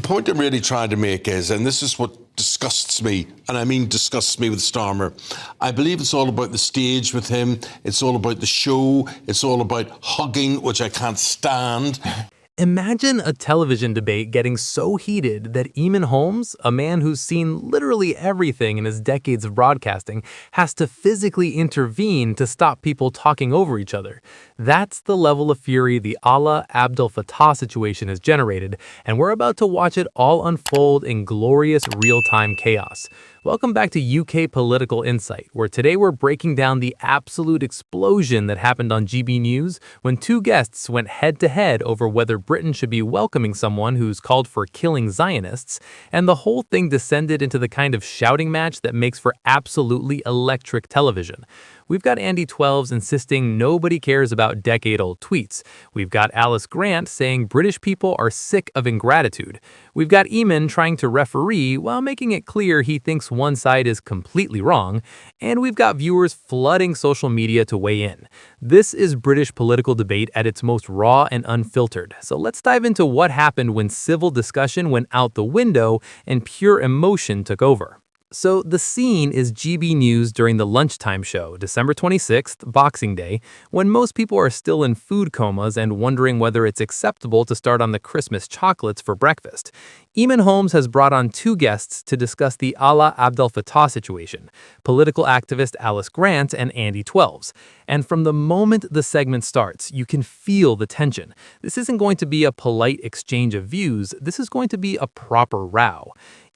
point I'm really trying to make is, and this is what disgusts me, and I mean disgusts me with Starmer, I believe it's all about the stage with him, it's all about the show, it's all about hugging, which I can't stand. Imagine a television debate getting so heated that Eamonn Holmes, a man who's seen literally everything in his decades of broadcasting, has to physically intervene to stop people talking over each other. That's the level of fury the Alaa Abd El-Fattah situation has generated, and we're about to watch it all unfold in glorious real-time chaos. Welcome back to UK Political Insight, where today we're breaking down the absolute explosion that happened on GB News when two guests went head-to-head over whether Britain should be welcoming someone who's called for killing Zionists, and the whole thing descended into the kind of shouting match that makes for absolutely electric television. We've got Andy 12s insisting nobody cares about decade-old tweets. We've got Alice Grant saying British people are sick of ingratitude. We've got Eamonn trying to referee while making it clear he thinks one side is completely wrong. And we've got viewers flooding social media to weigh in. This is British political debate at its most raw and unfiltered. So let's dive into what happened when civil discussion went out the window and pure emotion took over. So the scene is GB News during the lunchtime show, December 26th, Boxing Day, when most people are still in food comas and wondering whether it's acceptable to start on the Christmas chocolates for breakfast. Eamonn Holmes has brought on two guests to discuss the Alaa Abd El-Fattah situation, political activist Alice Grant and Andy 12s. And from the moment the segment starts, you can feel the tension. This isn't going to be a polite exchange of views, this is going to be a proper row.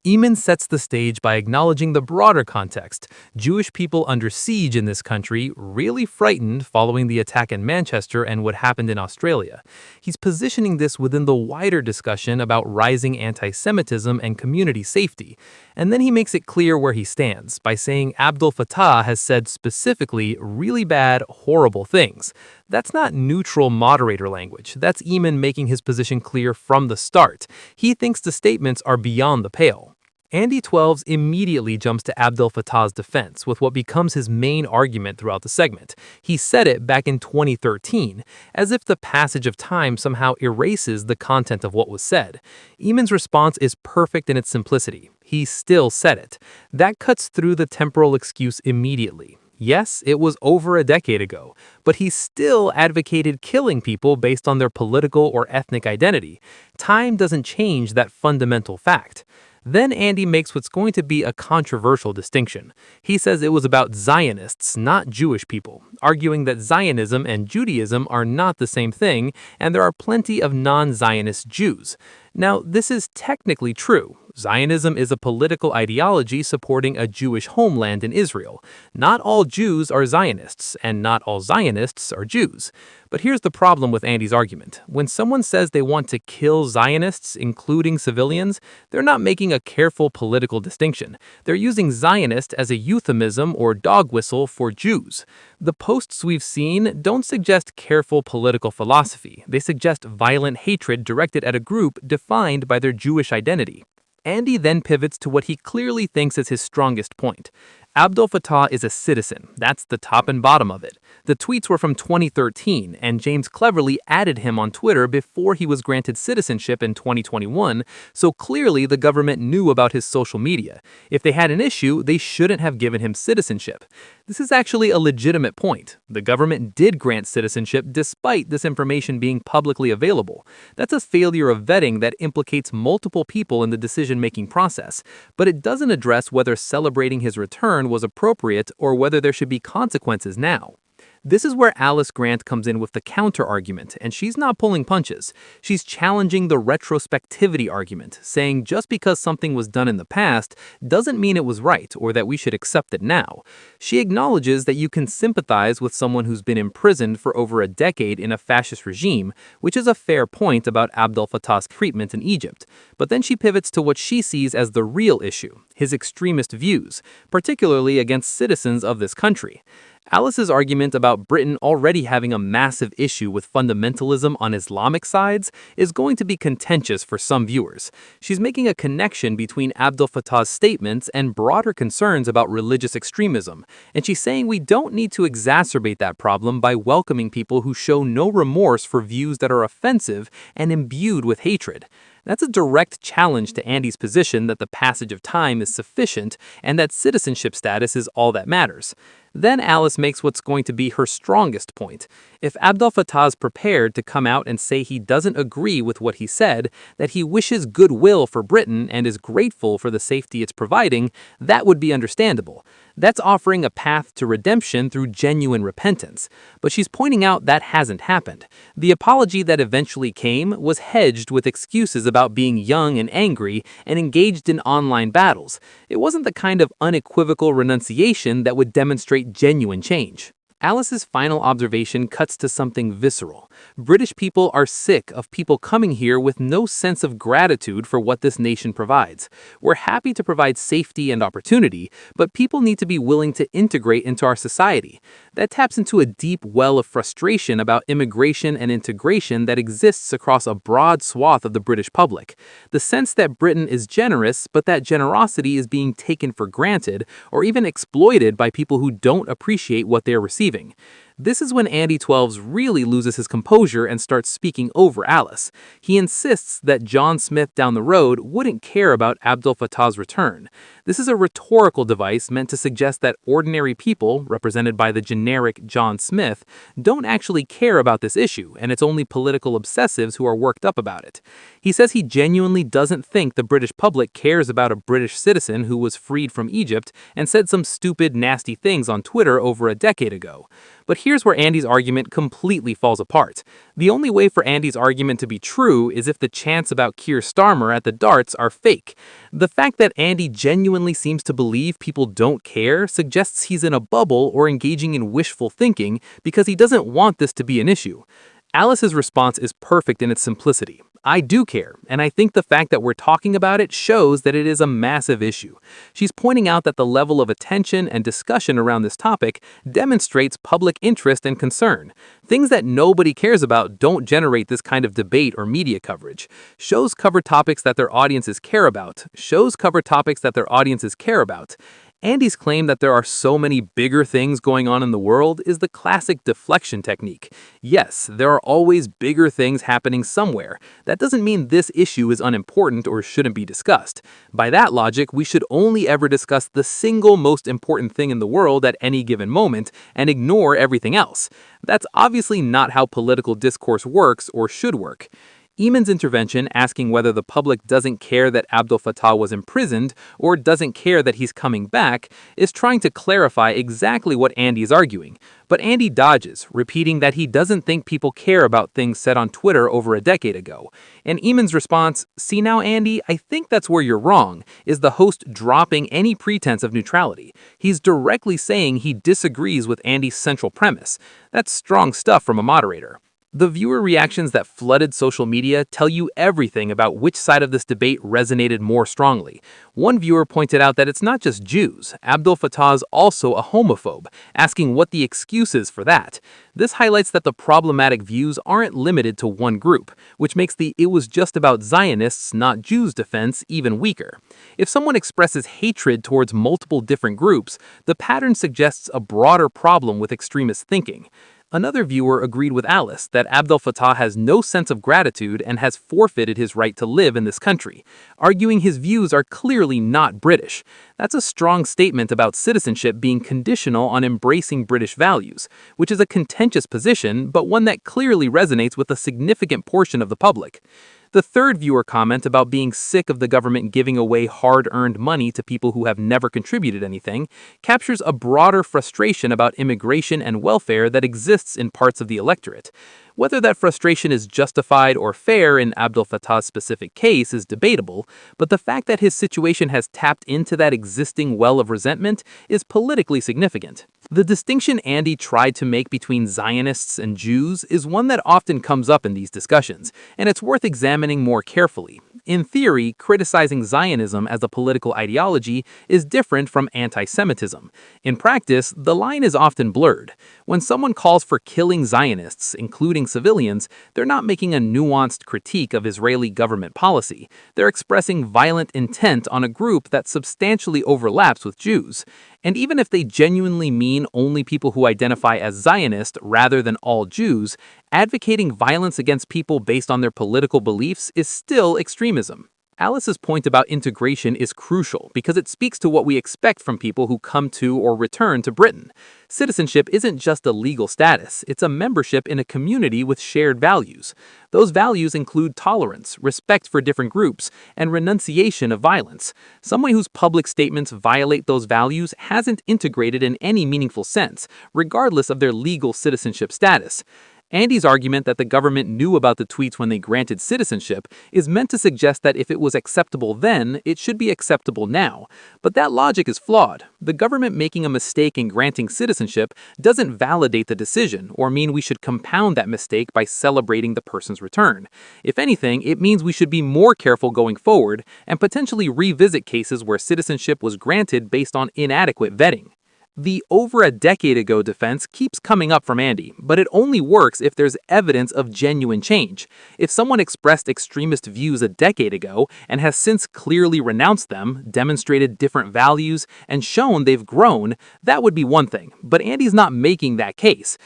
Eamonn sets the stage by acknowledging the broader context. Jewish people under siege in this country, really frightened following the attack in Manchester and what happened in Australia. He's positioning this within the wider discussion about rising anti-Semitism and community safety. And then he makes it clear where he stands by saying Abd El-Fattah has said specifically really bad, horrible things. That's not neutral moderator language. That's Eamonn making his position clear from the start. He thinks the statements are beyond the pale. Andy 12s immediately jumps to Abd El-Fattah's defense with what becomes his main argument throughout the segment. He said it back in 2013, as if the passage of time somehow erases the content of what was said. Eamonn's response is perfect in its simplicity. He still said it. That cuts through the temporal excuse immediately. Yes, it was over a decade ago, but he still advocated killing people based on their political or ethnic identity. Time doesn't change that fundamental fact. Then Andy makes what's going to be a controversial distinction. He says it was about Zionists, not Jewish people, arguing that Zionism and Judaism are not the same thing, and there are plenty of non-Zionist Jews. Now, this is technically true. Zionism is a political ideology supporting a Jewish homeland in Israel. Not all Jews are Zionists, and not all Zionists are Jews. But here's the problem with Andy's argument. When someone says they want to kill Zionists, including civilians, they're not making a careful political distinction. They're using Zionist as a euphemism or dog whistle for Jews. The posts we've seen don't suggest careful political philosophy. They suggest violent hatred directed at a group defined by their Jewish identity. Andy then pivots to what he clearly thinks is his strongest point. Abd El-Fattah is a citizen. That's the top and bottom of it. The tweets were from 2013, and James cleverly added him on Twitter before he was granted citizenship in 2021, so clearly the government knew about his social media. If they had an issue, they shouldn't have given him citizenship. This is actually a legitimate point. The government did grant citizenship despite this information being publicly available. That's a failure of vetting that implicates multiple people in the decision-making process, but it doesn't address whether celebrating his return was appropriate or whether there should be consequences now. This is where Alice Grant comes in with the counter-argument, and she's not pulling punches. She's challenging the retrospectivity argument, saying just because something was done in the past doesn't mean it was right or that we should accept it now. She acknowledges that you can sympathize with someone who's been imprisoned for over a decade in a fascist regime, which is a fair point about Abd El-Fattah's treatment in Egypt. But then she pivots to what she sees as the real issue, his extremist views, particularly against citizens of this country. Alice's argument about Britain already having a massive issue with fundamentalism on Islamic sides is going to be contentious for some viewers. She's making a connection between Abd El-Fattah's statements and broader concerns about religious extremism, and she's saying we don't need to exacerbate that problem by welcoming people who show no remorse for views that are offensive and imbued with hatred. That's a direct challenge to Andy's position that the passage of time is sufficient and that citizenship status is all that matters. Then Alice makes what's going to be her strongest point. If Abd el-Fattah is prepared to come out and say he doesn't agree with what he said, that he wishes goodwill for Britain and is grateful for the safety it's providing, that would be understandable. That's offering a path to redemption through genuine repentance. But she's pointing out that hasn't happened. The apology that eventually came was hedged with excuses about being young and angry and engaged in online battles. It wasn't the kind of unequivocal renunciation that would demonstrate genuine change. Alice's final observation cuts to something visceral. British people are sick of people coming here with no sense of gratitude for what this nation provides. We're happy to provide safety and opportunity, but people need to be willing to integrate into our society. That taps into a deep well of frustration about immigration and integration that exists across a broad swath of the British public. The sense that Britain is generous, but that generosity is being taken for granted or even exploited by people who don't appreciate what they're receiving. This is when Andy 12s really loses his composure and starts speaking over Alice. He insists that John Smith down the road wouldn't care about Abd el-Fattah's return. This is a rhetorical device meant to suggest that ordinary people, represented by the generic John Smith, don't actually care about this issue, and it's only political obsessives who are worked up about it. He says he genuinely doesn't think the British public cares about a British citizen who was freed from Egypt and said some stupid, nasty things on Twitter over a decade ago. But here's where Andy's argument completely falls apart. The only way for Andy's argument to be true is if the chants about Keir Starmer at the darts are fake. The fact that Andy genuinely seems to believe people don't care suggests he's in a bubble or engaging in wishful thinking because he doesn't want this to be an issue. Alice's response is perfect in its simplicity. I do care, and I think the fact that we're talking about it shows that it is a massive issue. She's pointing out that the level of attention and discussion around this topic demonstrates public interest and concern. Things that nobody cares about don't generate this kind of debate or media coverage. Shows cover topics that their audiences care about. Andy's claim that there are so many bigger things going on in the world is the classic deflection technique. Yes, there are always bigger things happening somewhere. That doesn't mean this issue is unimportant or shouldn't be discussed. By that logic, we should only ever discuss the single most important thing in the world at any given moment and ignore everything else. That's obviously not how political discourse works or should work. Eamonn's intervention, asking whether the public doesn't care that Abd el-Fattah was imprisoned or doesn't care that he's coming back, is trying to clarify exactly what Andy is arguing. But Andy dodges, repeating that he doesn't think people care about things said on Twitter over a decade ago. And Eamonn's response, "See now, Andy, I think that's where you're wrong," is the host dropping any pretense of neutrality. He's directly saying he disagrees with Andy's central premise. That's strong stuff from a moderator. The viewer reactions that flooded social media tell you everything about which side of this debate resonated more strongly. One viewer pointed out that it's not just Jews. Abd el-Fattah is also a homophobe, asking what the excuse is for that. This highlights that the problematic views aren't limited to one group, which makes the "it was just about Zionists, not Jews" defense even weaker. If someone expresses hatred towards multiple different groups, the pattern suggests a broader problem with extremist thinking. Another viewer agreed with Alice that Abd el-Fattah has no sense of gratitude and has forfeited his right to live in this country, arguing his views are clearly not British. That's a strong statement about citizenship being conditional on embracing British values, which is a contentious position, but one that clearly resonates with a significant portion of the public. The third viewer comment about being sick of the government giving away hard-earned money to people who have never contributed anything captures a broader frustration about immigration and welfare that exists in parts of the electorate. Whether that frustration is justified or fair in Abd el-Fattah's specific case is debatable, but the fact that his situation has tapped into that existing well of resentment is politically significant. The distinction Andy tried to make between Zionists and Jews is one that often comes up in these discussions, and it's worth examining more carefully. In theory, criticizing Zionism as a political ideology is different from antisemitism. In practice, the line is often blurred. When someone calls for killing Zionists, including civilians, they're not making a nuanced critique of Israeli government policy. They're expressing violent intent on a group that substantially overlaps with Jews. And even if they genuinely mean only people who identify as Zionist rather than all Jews, advocating violence against people based on their political beliefs is still extremism. Alice's point about integration is crucial because it speaks to what we expect from people who come to or return to Britain. Citizenship isn't just a legal status, it's a membership in a community with shared values. Those values include tolerance, respect for different groups, and renunciation of violence. Someone whose public statements violate those values hasn't integrated in any meaningful sense, regardless of their legal citizenship status. Andy's argument that the government knew about the tweets when they granted citizenship is meant to suggest that if it was acceptable then, it should be acceptable now. But that logic is flawed. The government making a mistake in granting citizenship doesn't validate the decision or mean we should compound that mistake by celebrating the person's return. If anything, it means we should be more careful going forward and potentially revisit cases where citizenship was granted based on inadequate vetting. The over a decade ago defense keeps coming up from Andy, but it only works if there's evidence of genuine change. If someone expressed extremist views a decade ago and has since clearly renounced them, demonstrated different values, and shown they've grown, that would be one thing. But Andy's not making that case.